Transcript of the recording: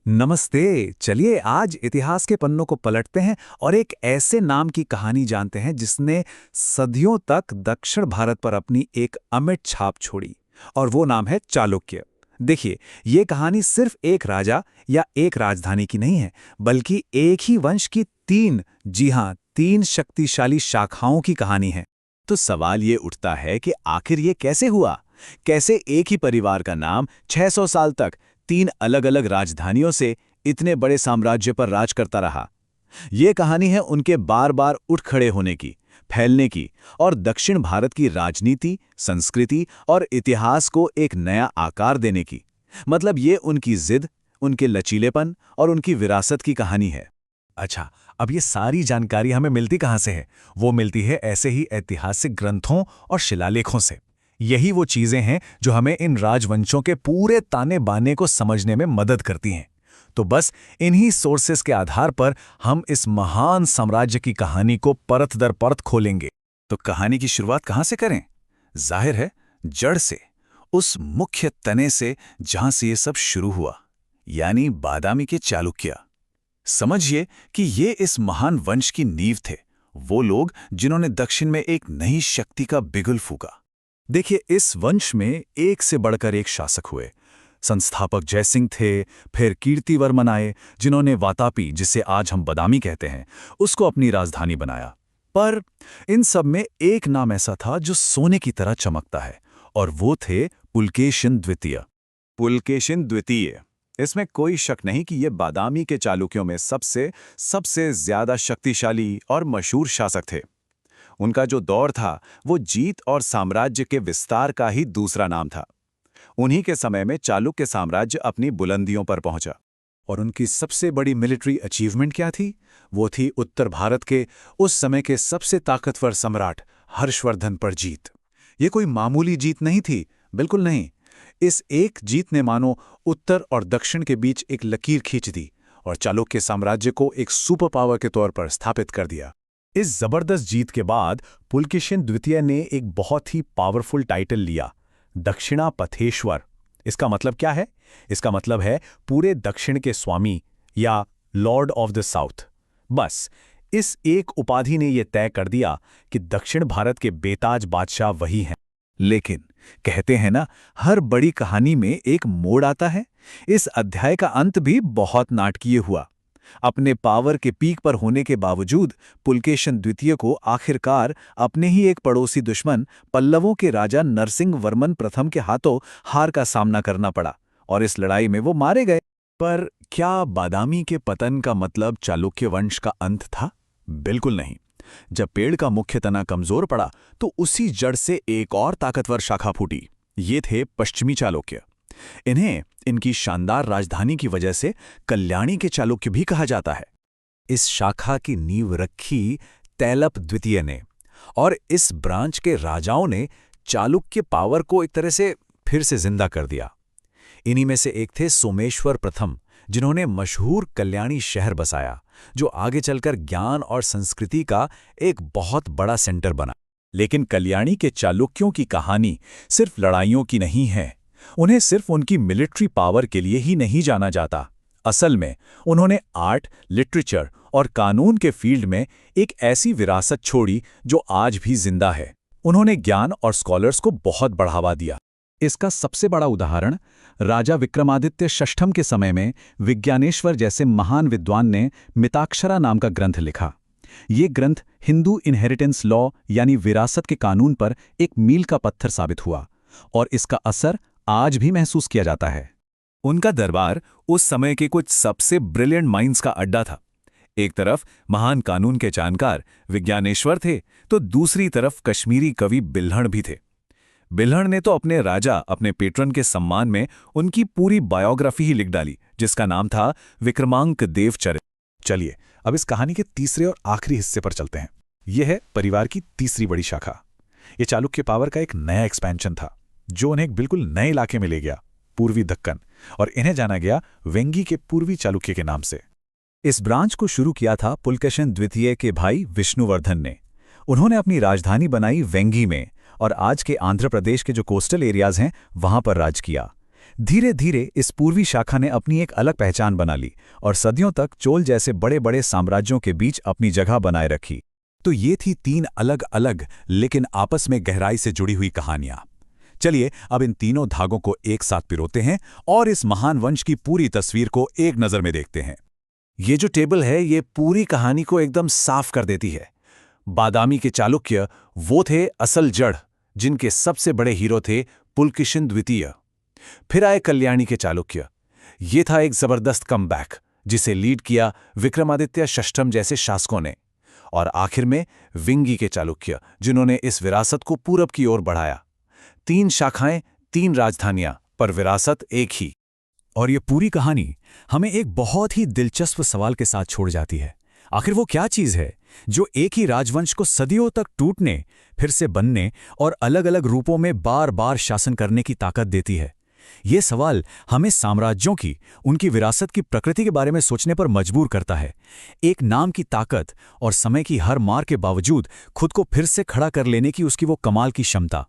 नमस्ते। चलिए आज इतिहास के पन्नों को पलटते हैं और एक ऐसे नाम की कहानी जानते हैं जिसने सदियों तक दक्षिण भारत पर अपनी एक अमिट छाप छोड़ी। और वो नाम है चालुक्य। देखिए, ये कहानी सिर्फ एक राजा या एक राजधानी की नहीं है, बल्कि एक ही वंश की तीन, जी हाँ, तीन शक्तिशाली शाखाओं की कहानी है। तो सवाल ये उठता है कि आखिर ये कैसे हुआ? कैसे एक ही परिवार का नाम 600 साल तक तीन अलग-अलग राजधानियों से इतने बड़े साम्राज्य पर राज करता रहा? ये कहानी है उनके बार-बार उठ खड़े होने की, फैलने की और दक्षिण भारत की राजनीति, संस्कृति और इतिहास को एक नया आकार देने की। मतलब ये उनकी जिद, उनके लचीलेपन और उनकी विरासत की कहानी है। अच्छा, अब ये सारी जानकारी हमें मिलती कहाँ से है? वो मिलती है ऐसे ही ऐतिहासिक ग्रंथों और शिलालेखों से। यही वो चीजें हैं जो हमें इन राजवंशों के पूरे ताने बाने को समझने में मदद करती हैं। तो बस इन्हीं सोर्सेस के आधार पर हम इस महान साम्राज्य की कहानी को परत दर परत खोलेंगे। तो कहानी की शुरुआत कहाँ से करें? जाहिर है, जड़ से, उस मुख्य तने से जहां से ये सब शुरू हुआ, यानी बादामी के चालुक्य। समझिए कि ये इस महान वंश की नींव थे, वो लोग जिन्होंने दक्षिण में एक नई शक्ति का बिगुल फूका। देखिए, इस वंश में एक से बढ़कर एक शासक हुए। संस्थापक जयसिंह थे, फिर कीर्तिवर्मन आए, जिन्होंने वातापी, जिसे आज हम बदामी कहते हैं, उसको अपनी राजधानी बनाया। पर इन सब में एक नाम ऐसा था जो सोने की तरह चमकता है, और वो थे पुलकेशिन द्वितीय। पुलकेशिन द्वितीय, इसमें कोई शक नहीं कि ये बादामी के चालुक्यों में सबसे ज्यादा शक्तिशाली और मशहूर शासक थे। उनका जो दौर था वो जीत और साम्राज्य के विस्तार का ही दूसरा नाम था। उन्हीं के समय में चालुक्य साम्राज्य अपनी बुलंदियों पर पहुंचा। और उनकी सबसे बड़ी मिलिट्री अचीवमेंट क्या थी? वो थी उत्तर भारत के उस समय के सबसे ताकतवर सम्राट हर्षवर्धन पर जीत। ये कोई मामूली जीत नहीं थी, बिल्कुल नहीं। इस एक जीत ने मानो उत्तर और दक्षिण के बीच एक लकीर खींच दी और चालुक्य साम्राज्य को एक सुपर पावर के तौर पर स्थापित कर दिया। इस जबरदस्त जीत के बाद पुलकेशिन द्वितीय ने एक बहुत ही पावरफुल टाइटल लिया, दक्षिणापथेश्वर। इसका मतलब क्या है? इसका मतलब है पूरे दक्षिण के स्वामी या लॉर्ड ऑफ द साउथ। बस इस एक उपाधि ने यह तय कर दिया कि दक्षिण भारत के बेताज बादशाह वही हैं। लेकिन कहते हैं ना, हर बड़ी कहानी में एक मोड़ आता है। इस अध्याय का अंत भी बहुत नाटकीय हुआ। अपने पावर के पीक पर होने के बावजूद पुलकेशिन द्वितीय को आखिरकार अपने ही एक पड़ोसी दुश्मन पल्लवों के राजा नरसिंह वर्मन प्रथम के हाथों हार का सामना करना पड़ा और इस लड़ाई में वो मारे गए। पर क्या बादामी के पतन का मतलब चालुक्य वंश का अंत था? बिल्कुल नहीं। जब पेड़ का मुख्य तना कमजोर पड़ा तो उसी जड़ से एक और ताकतवर शाखा फूटी। ये थे पश्चिमी चालुक्य। इन्हें इनकी शानदार राजधानी की वजह से कल्याणी के चालुक्य भी कहा जाता है। इस शाखा की नींव रखी तैलप द्वितीय ने, और इस ब्रांच के राजाओं ने चालुक्य पावर को एक तरह से फिर से जिंदा कर दिया। इन्हीं में से एक थे सोमेश्वर प्रथम, जिन्होंने मशहूर कल्याणी शहर बसाया, जो आगे चलकर ज्ञान और संस्कृति का एक बहुत बड़ा सेंटर बना। लेकिन कल्याणी के चालुक्यों की कहानी सिर्फ लड़ाइयों की नहीं है। उन्हें सिर्फ उनकी मिलिट्री पावर के लिए ही नहीं जाना जाता। असल में उन्होंने आर्ट, लिटरेचर और कानून के फील्ड में एक ऐसी विरासत छोड़ी जो आज भी जिंदा है। उन्होंने ज्ञान और स्कॉलर्स को बहुत बढ़ावा दिया। इसका सबसे बड़ा उदाहरण राजा विक्रमादित्य षष्ठम के समय में विज्ञानेश्वर जैसे महान विद्वान ने मिताक्षरा नाम का ग्रंथ लिखा। ये ग्रंथ हिंदू इनहेरिटेंस लॉ यानी विरासत के कानून पर एक मील का पत्थर साबित हुआ, और इसका असर आज भी महसूस किया जाता है। उनका दरबार उस समय के कुछ सबसे ब्रिलियंट माइंड्स का अड्डा था। एक तरफ महान कानून के जानकार विज्ञानेश्वर थे, तो दूसरी तरफ कश्मीरी कवि बिल्हण भी थे। बिल्हण ने तो अपने राजा, अपने पेट्रन के सम्मान में उनकी पूरी बायोग्राफी ही लिख डाली, जिसका नाम था विक्रमांक देवचरित। चलिए अब इस कहानी के तीसरे और आखिरी हिस्से पर चलते हैं। यह है परिवार की तीसरी बड़ी शाखा। यह चालुक्य पावर का एक नया एक्सपेंशन था, जो उन्हें एक बिल्कुल नए इलाके में ले गया, पूर्वी दक्कन, और इन्हें जाना गया वेंगी के पूर्वी चालुक्य के नाम से। इस ब्रांच को शुरू किया था पुलकेशिन द्वितीय के भाई विष्णुवर्धन ने। उन्होंने अपनी राजधानी बनाई वेंगी में, और आज के आंध्र प्रदेश के जो कोस्टल एरियाज हैं वहां पर राज किया। धीरे धीरे इस पूर्वी शाखा ने अपनी एक अलग पहचान बना ली और सदियों तक चोल जैसे बड़े बड़े साम्राज्यों के बीच अपनी जगह बनाए रखी। तो ये थी 3 अलग अलग लेकिन आपस में गहराई से जुड़ी हुई कहानियां। चलिए अब इन तीनों धागों को एक साथ पिरोते हैं और इस महान वंश की पूरी तस्वीर को एक नज़र में देखते हैं। ये जो टेबल है ये पूरी कहानी को एकदम साफ कर देती है। बादामी के चालुक्य वो थे असल जड़, जिनके सबसे बड़े हीरो थे पुलकेशिन द्वितीय। फिर आए कल्याणी के चालुक्य, ये था एक जबरदस्त कमबैक जिसे लीड किया विक्रमादित्य षष्ठम जैसे शासकों ने। और आखिर में विंगी के चालुक्य, जिन्होंने इस विरासत को पूरब की ओर बढ़ाया। 3 शाखाएं, 3 राजधानियां, पर विरासत एक ही। और ये पूरी कहानी हमें एक बहुत ही दिलचस्प सवाल के साथ छोड़ जाती है। आखिर वो क्या चीज़ है जो एक ही राजवंश को सदियों तक टूटने, फिर से बनने और अलग अलग रूपों में बार बार शासन करने की ताकत देती है? ये सवाल हमें साम्राज्यों की, उनकी विरासत की प्रकृति के बारे में सोचने पर मजबूर करता है। एक नाम की ताकत और समय की हर मार के बावजूद खुद को फिर से खड़ा कर लेने की उसकी वो कमाल की क्षमता।